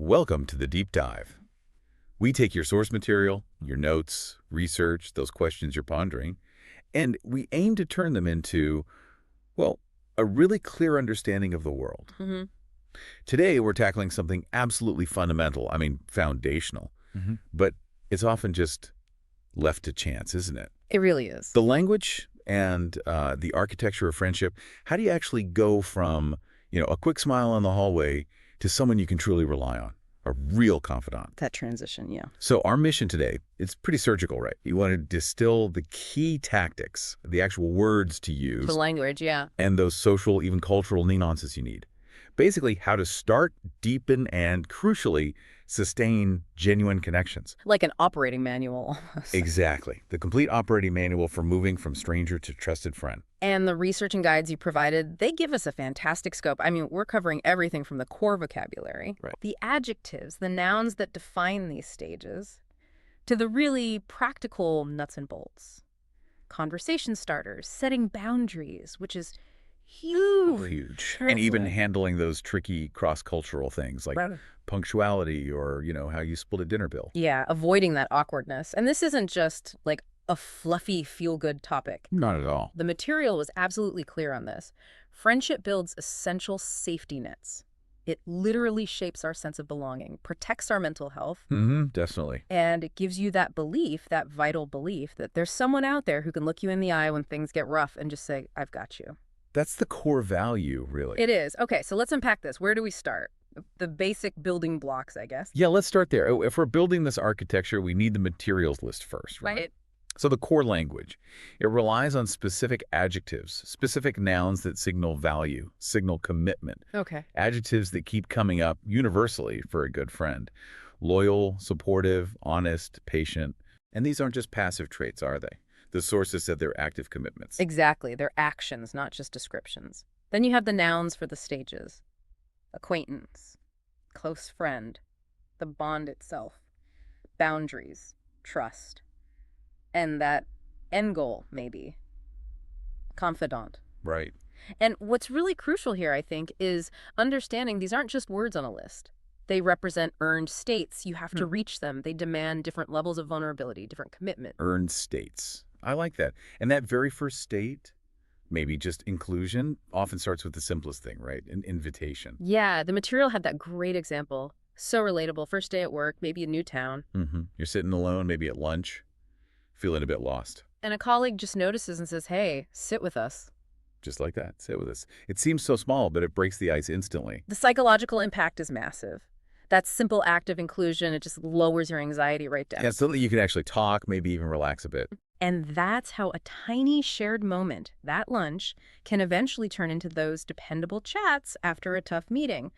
Welcome to the Deep Dive. We take your source material, your notes, research, those questions you're pondering, and we aim to turn them into, well, a really clear understanding of the world. hmm Today, we're tackling something absolutely fundamental, foundational, but it's often just left to chance, isn't it? It really is. The language and the architecture of friendship, how do you actually go from, a quick smile in the hallway to someone you can truly rely on, a real confidant? That transition, yeah. So our mission today, it's pretty surgical, right? You want to distill the key tactics, the actual words to use, The language, yeah. and those social, even cultural nuances you need. Basically, how to start, deepen, and crucially, sustain genuine connections. Like an operating manual almost. Exactly. The complete operating manual for moving from stranger to trusted friend. And the research and guides you provided, they give us a fantastic scope. We're covering everything from the core vocabulary, Right. the adjectives, the nouns that define these stages, to the really practical nuts and bolts. Conversation starters, setting boundaries, which is huge. Huge. And even Certainly. handling those tricky cross-cultural things like Right. punctuality or, how you split a dinner bill. Yeah, avoiding that awkwardness. And this isn't just like a fluffy, feel-good topic. Not at all. The material was absolutely clear on this. Friendship builds essential safety nets. It literally shapes our sense of belonging, protects our mental health, Definitely. and it gives you that belief, that vital belief, that there's someone out there who can look you in the eye when things get rough and just say, I've got you. That's the core value, really. It is. Okay, so let's unpack this. Where do we start? The basic building blocks, I guess. Yeah, let's start there. If we're building this architecture, we need the materials list first, right? So the core language, it relies on specific adjectives, specific nouns that signal value, signal commitment, Okay. adjectives that keep coming up universally for a good friend. Loyal, supportive, honest, patient. And these aren't just passive traits, are they? The sources said they're active commitments. Exactly. They're actions, not just descriptions. Then you have the nouns for the stages. Acquaintance, close friend, the bond itself, boundaries, trust, and that end goal, maybe, confidant. Right. And what's really crucial here, I think, is understanding these aren't just words on a list. They represent earned states. You have to reach them. They demand different levels of vulnerability, different commitment. Earned states. I like that. And that very first state, maybe just inclusion, often starts with the simplest thing, right? An invitation. Yeah, the material had that great example. So relatable. First day at work, maybe a new town. You're sitting alone, maybe at lunch, feeling a bit lost. And a colleague just notices and says, hey, sit with us. Just like that. Sit with us. It seems so small, but it breaks the ice instantly. The psychological impact is massive. That simple act of inclusion, it just lowers your anxiety right down. Yeah, so that you can actually talk, maybe even relax a bit. And that's how a tiny shared moment, that lunch, can eventually turn into those dependable chats after a tough meeting.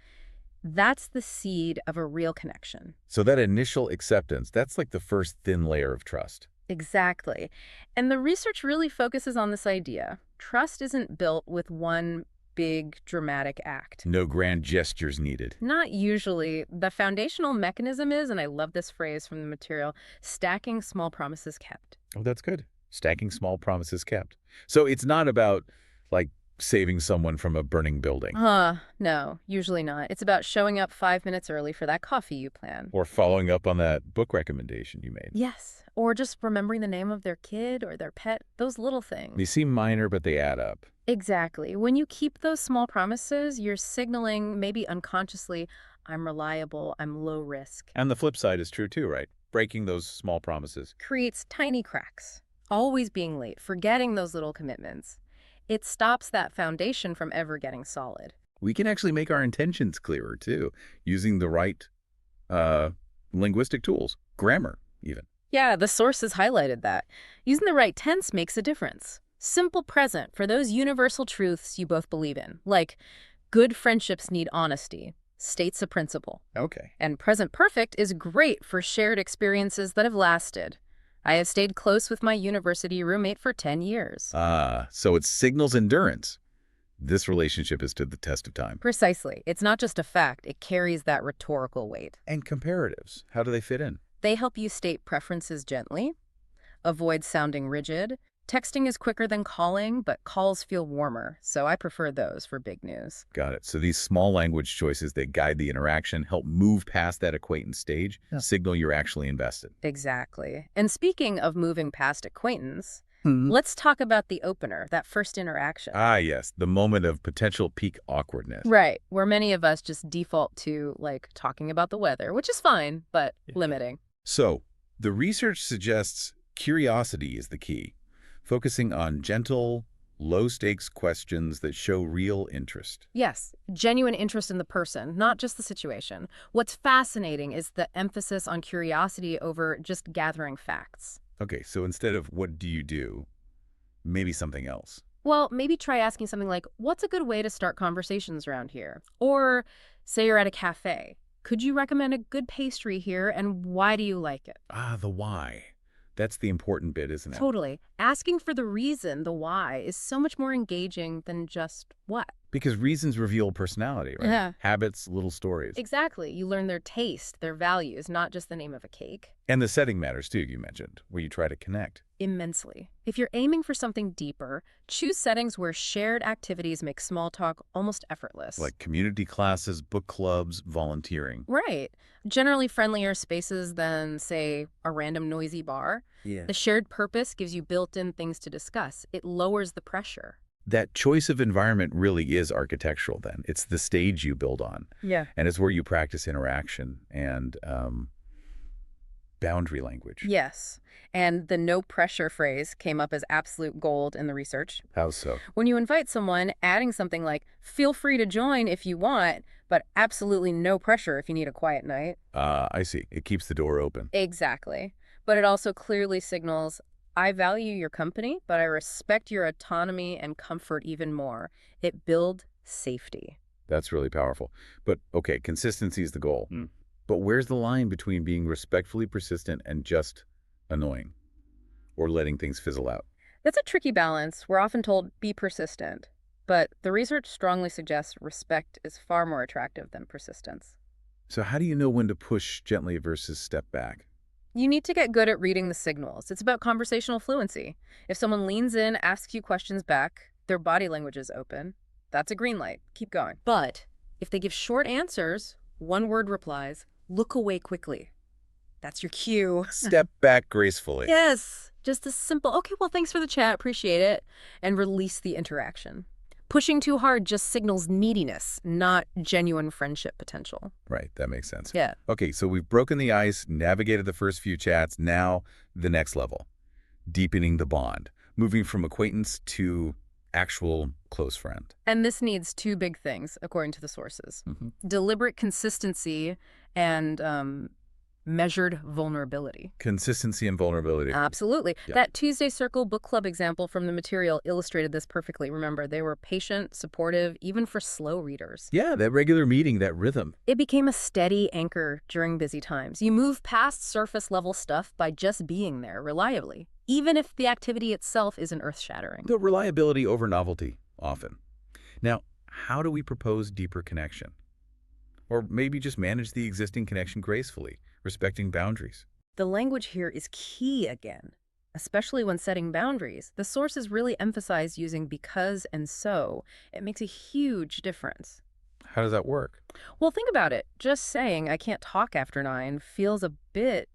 That's the seed of a real connection. So that initial acceptance, that's like the first thin layer of trust. Exactly. And the research really focuses on this idea. Trust isn't built with one big dramatic act. No grand gestures needed. Not usually. The foundational mechanism is, and I love this phrase from the material, stacking small promises kept. Oh, that's good. Stacking small promises kept. So it's not about, like, saving someone from a burning building. No, usually not. It's about showing up 5 minutes early for that coffee you plan. Or following up on that book recommendation you made. Yes, or just remembering the name of their kid or their pet, those little things. They seem minor, but they add up. Exactly. When you keep those small promises, you're signaling, maybe unconsciously, I'm reliable, I'm low risk. And the flip side is true too, right? Breaking those small promises. Creates tiny cracks. Always being late, forgetting those little commitments. It stops that foundation from ever getting solid. We can actually make our intentions clearer too, using the right linguistic tools, grammar even. Yeah, the sources highlighted that. Using the right tense makes a difference. Simple present for those universal truths you both believe in, like good friendships need honesty, states a principle. Okay. And present perfect is great for shared experiences that have lasted. I have stayed close with my university roommate for 10 years. So it signals endurance. This relationship is to the test of time. Precisely. It's not just a fact, it carries that rhetorical weight. And comparatives, how do they fit in? They help you state preferences gently, avoid sounding rigid, Texting is quicker than calling, but calls feel warmer, so I prefer those for big news. Got it. So these small language choices that guide the interaction help move past that acquaintance stage, signal you're actually invested. Exactly. And speaking of moving past acquaintance, Hmm. let's talk about the opener, that first interaction. Ah, yes, the moment of potential peak awkwardness. Right, where many of us just default to, like, talking about the weather, which is fine, but limiting. So, the research suggests curiosity is the key, focusing on gentle, low-stakes questions that show real interest. Yes, genuine interest in the person, not just the situation. What's fascinating is the emphasis on curiosity over just gathering facts. Okay, so instead of what do you do, maybe something else. Well, maybe try asking something like, what's a good way to start conversations around here? Or say you're at a cafe. Could you recommend a good pastry here, and why do you like it? Ah, the why. That's the important bit, isn't it? Totally. Asking for the reason, the why, is so much more engaging than just what. Because reasons reveal personality, right? Yeah. Habits, little stories. Exactly. You learn their taste, their values, not just the name of a cake. And the setting matters too, you mentioned, where you try to connect. Immensely. If you're aiming for something deeper, choose settings where shared activities make small talk almost effortless. Like community classes, book clubs, volunteering. Right. Generally friendlier spaces than, say, a random noisy bar. Yeah. The shared purpose gives you built-in things to discuss. It lowers the pressure. That choice of environment really is architectural then. It's the stage you build on. Yeah. And it's where you practice interaction and boundary language. Yes. And the no pressure phrase came up as absolute gold in the research. How so? When you invite someone, adding something like, feel free to join if you want, but absolutely no pressure if you need a quiet night. I see. It keeps the door open. Exactly. But it also clearly signals, I value your company, but I respect your autonomy and comfort even more. It builds safety. That's really powerful. But okay, consistency is the goal. But where's the line between being respectfully persistent and just annoying or letting things fizzle out? That's a tricky balance. We're often told, be persistent. But the research strongly suggests respect is far more attractive than persistence. So how do you know when to push gently versus step back? You need to get good at reading the signals. It's about conversational fluency. If someone leans in, asks you questions back, their body language is open, that's a green light. Keep going. But if they give short answers, one-word replies, look away quickly. That's your cue. Step back gracefully. Yes. Just a simple, okay, well, thanks for the chat, appreciate it, and release the interaction. Pushing too hard just signals neediness, not genuine friendship potential. Right, that makes sense. Yeah. Okay, so we've broken the ice, navigated the first few chats, now the next level, deepening the bond, moving from acquaintance to actual close friend. And this needs two big things, according to the sources. Deliberate consistency and measured vulnerability. Consistency and vulnerability. Absolutely. Yeah. That Tuesday Circle book club example from the material illustrated this perfectly. Remember, they were patient, supportive, even for slow readers. Yeah, that regular meeting, that rhythm. It became a steady anchor during busy times. You move past surface level stuff by just being there reliably, even if the activity itself isn't earth-shattering. The reliability over novelty, often. Now, how do we propose deeper connection? Or maybe just manage the existing connection gracefully, respecting boundaries. The language here is key again, especially when setting boundaries. The sources really emphasize using because and so. It makes a huge difference. How does that work? Well, think about it. Just saying I can't talk after 9 feels a bit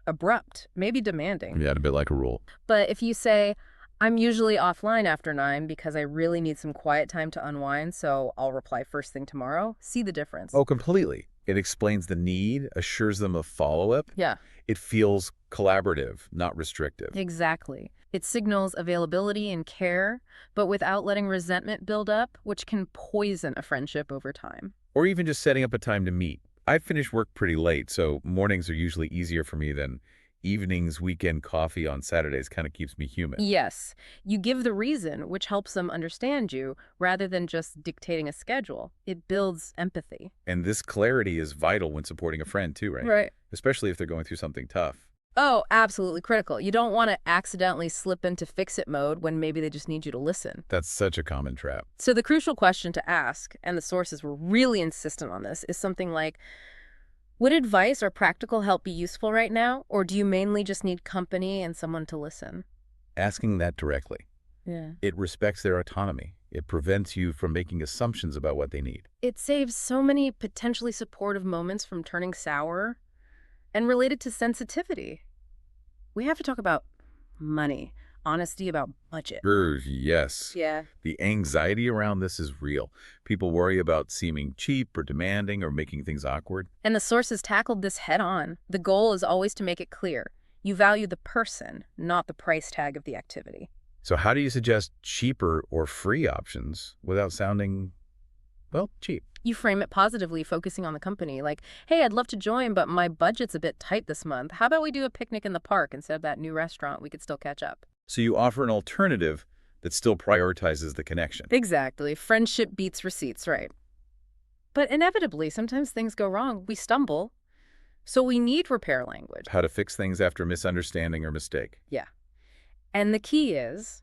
abrupt, maybe demanding. Yeah, a bit like a rule. But if you say, I'm usually offline after 9 because I really need some quiet time to unwind, so I'll reply first thing tomorrow, see the difference. Oh, completely. It explains the need, assures them of follow-up. Yeah. It feels collaborative, not restrictive. Exactly. It signals availability and care, but without letting resentment build up, which can poison a friendship over time. Or even just setting up a time to meet. I finish work pretty late, so mornings are usually easier for me than evenings. Weekend coffee on Saturdays kind of keeps me human. Yes. You give the reason, which helps them understand you, rather than just dictating a schedule. It builds empathy. And this clarity is vital when supporting a friend too, right? Right. Especially if they're going through something tough. Oh, absolutely critical. You don't want to accidentally slip into fix-it mode when maybe they just need you to listen. That's such a common trap. So the crucial question to ask, and the sources were really insistent on this, is something like, would advice or practical help be useful right now, or do you mainly just need company and someone to listen? asking that directly. Yeah. It respects their autonomy. It prevents you from making assumptions about what they need. It saves so many potentially supportive moments from turning sour. And related to sensitivity, we have to talk about money, honesty about budget. Yes. Yeah. The anxiety around this is real. People worry about seeming cheap or demanding or making things awkward. And the sources tackled this head on. The goal is always to make it clear. You value the person, not the price tag of the activity. So how do you suggest cheaper or free options without sounding, well, cheap? You frame it positively, focusing on the company. Like, hey, I'd love to join, but my budget's a bit tight this month. How about we do a picnic in the park instead of that new restaurant? We could still catch up. So you offer an alternative that still prioritizes the connection. Exactly. Friendship beats receipts, right? But inevitably, sometimes things go wrong. We stumble. So we need repair language. How to fix things after misunderstanding or mistake. Yeah. And the key is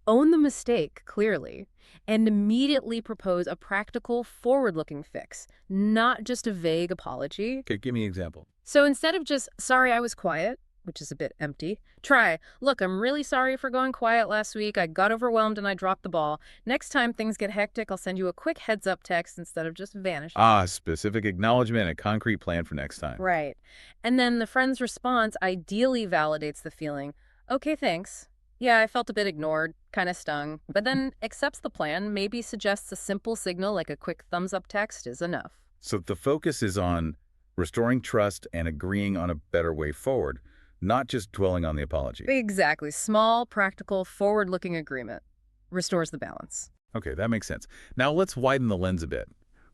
own the mistake clearly and immediately propose a practical, forward-looking fix, not just a vague apology. Okay, give me an example. So instead of just, sorry, I was quiet, which is a bit empty, try, look, I'm really sorry for going quiet last week. I got overwhelmed and I dropped the ball. Next time things get hectic, I'll send you a quick heads-up text instead of just vanishing. Specific acknowledgement and a concrete plan for next time. Right. And then the friend's response ideally validates the feeling, okay, thanks. Yeah, I felt a bit ignored, kind of stung, but then accepts the plan, maybe suggests a simple signal like a quick thumbs-up text is enough. So the focus is on restoring trust and agreeing on a better way forward, not just dwelling on the apology. Exactly. Small, practical, forward-looking agreement restores the balance. Okay, that makes sense. Now let's widen the lens a bit.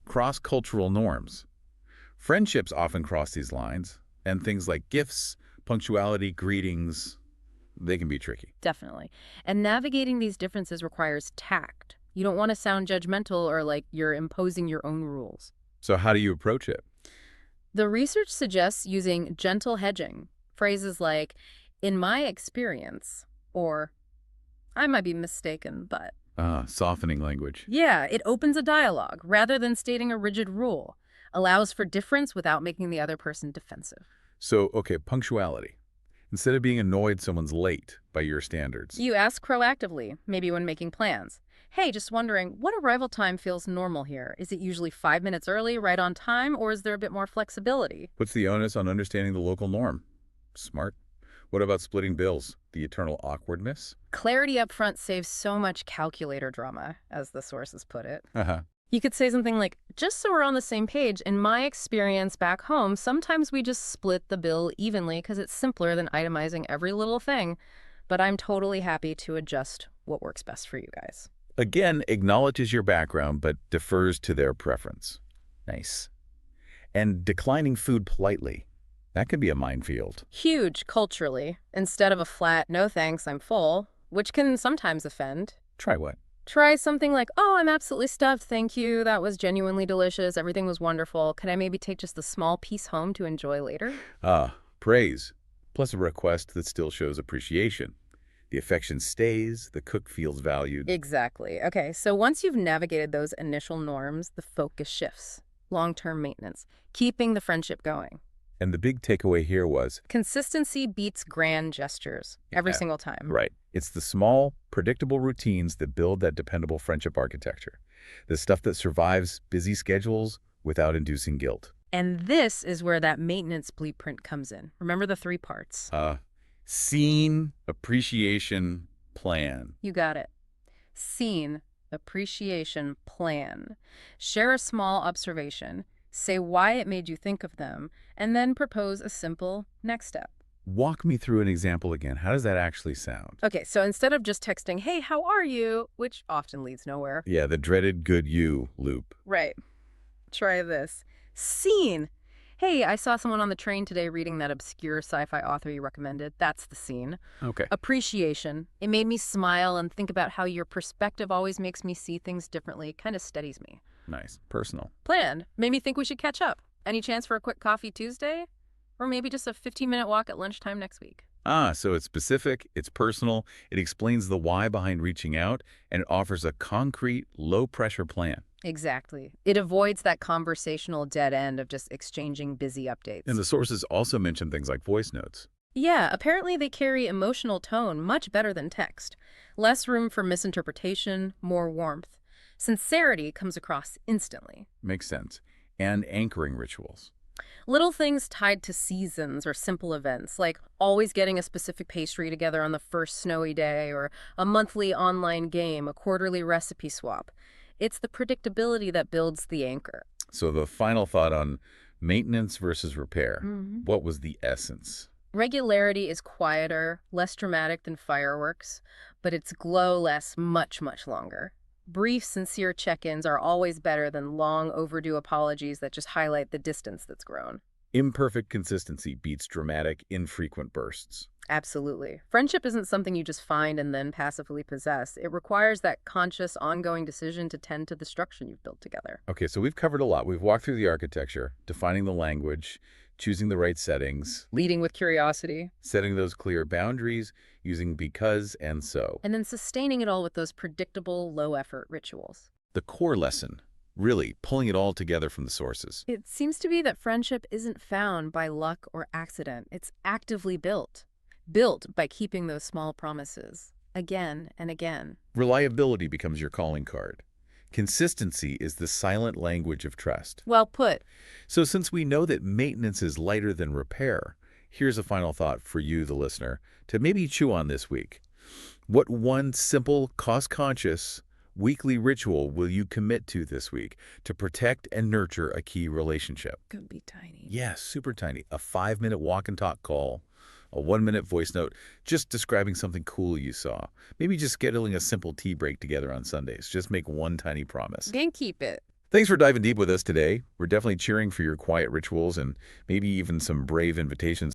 Cross-cultural norms. Friendships often cross these lines, and things like gifts, punctuality, greetings, they can be tricky. Definitely. And navigating these differences requires tact. You don't want to sound judgmental or like you're imposing your own rules. So how do you approach it? The research suggests using gentle hedging. Phrases like, in my experience, or I might be mistaken, but. Softening language. Yeah, it opens a dialogue rather than stating a rigid rule. Allows for difference without making the other person defensive. So, okay, punctuality. Instead of being annoyed someone's late by your standards. You ask proactively, maybe when making plans. Hey, just wondering, what arrival time feels normal here? Is it usually 5 minutes early, right on time, or is there a bit more flexibility? Puts the onus on understanding the local norm. Smart. What about splitting bills? The eternal awkwardness? Clarity up front saves so much calculator drama, as the sources put it. Uh-huh. You could say something like, just so we're on the same page, in my experience back home, sometimes we just split the bill evenly because it's simpler than itemizing every little thing. But I'm totally happy to adjust what works best for you guys. Again, acknowledges your background, but defers to their preference. Nice. And declining food politely. That could be a minefield. Huge culturally. Instead of a flat, no thanks, I'm full, which can sometimes offend. Try what? Try something like, oh, I'm absolutely stuffed, thank you. That was genuinely delicious. Everything was wonderful. Can I maybe take just a small piece home to enjoy later? Praise. Plus a request that still shows appreciation. The affection stays, the cook feels valued. Exactly. Okay, so once you've navigated those initial norms, the focus shifts. Long-term maintenance. Keeping the friendship going. And the big takeaway here was, Consistency beats grand gestures every single time. right, it's the small, predictable routines that build that dependable friendship architecture. The stuff that survives busy schedules without inducing guilt. And this is where that maintenance blueprint comes in. Remember the 3 parts. Scene, appreciation, plan. You got it. Scene, appreciation, plan. Share a small observation. Say why it made you think of them, and then propose a simple next step. Walk me through an example again. How does that actually sound? Okay, so instead of just texting, hey, how are you? Which often leads nowhere. Yeah, the dreaded good you loop. Right. Try this. Scene. Hey, I saw someone on the train today reading that obscure sci-fi author you recommended. That's the scene. Okay. Appreciation. It made me smile and think about how your perspective always makes me see things differently. Kind of steadies me. Nice. Personal. Plan. Made me think we should catch up. Any chance for a quick coffee Tuesday? Or maybe just a 15-minute walk at lunchtime next week. So it's specific, it's personal, it explains the why behind reaching out, and it offers a concrete, low-pressure plan. Exactly. It avoids that conversational dead end of just exchanging busy updates. And the sources also mention things like voice notes. Yeah, apparently they carry emotional tone much better than text. Less room for misinterpretation, more warmth. Sincerity comes across instantly. Makes sense. And anchoring rituals. Little things tied to seasons or simple events, like always getting a specific pastry together on the first snowy day, or a monthly online game, a quarterly recipe swap. It's the predictability that builds the anchor. So the final thought on maintenance versus repair. Mhm. What was the essence? Regularity is quieter, less dramatic than fireworks, but its glow lasts much, much longer. Brief, sincere check ins are always better than long overdue apologies that just highlight the distance that's grown. Imperfect consistency beats dramatic, infrequent bursts. Absolutely. Friendship isn't something you just find and then passively possess. It requires that conscious, ongoing decision to tend to the structure you've built together. Okay, so we've covered a lot. We've walked through the architecture, defining the language, choosing the right settings, Leading with curiosity, setting those clear boundaries, using because and so. and then sustaining it all with those predictable, low effort rituals. The core lesson, really pulling it all together from the sources. It seems to be that friendship isn't found by luck or accident, it's actively built. Built by keeping those small promises again and again. Reliability becomes your calling card. Consistency is the silent language of trust. Well put. So since we know that maintenance is lighter than repair, here's a final thought for you, the listener, to maybe chew on this week. What one simple, cost-conscious, weekly ritual will you commit to this week to protect and nurture a key relationship? Could be tiny. Yes, super tiny. A 5-minute walk and talk call, a 1-minute voice note, just describing something cool you saw. Maybe just scheduling a simple tea break together on Sundays. Just make one tiny promise. And keep it. Thanks for diving deep with us today. We're definitely cheering for your quiet rituals and maybe even some brave invitations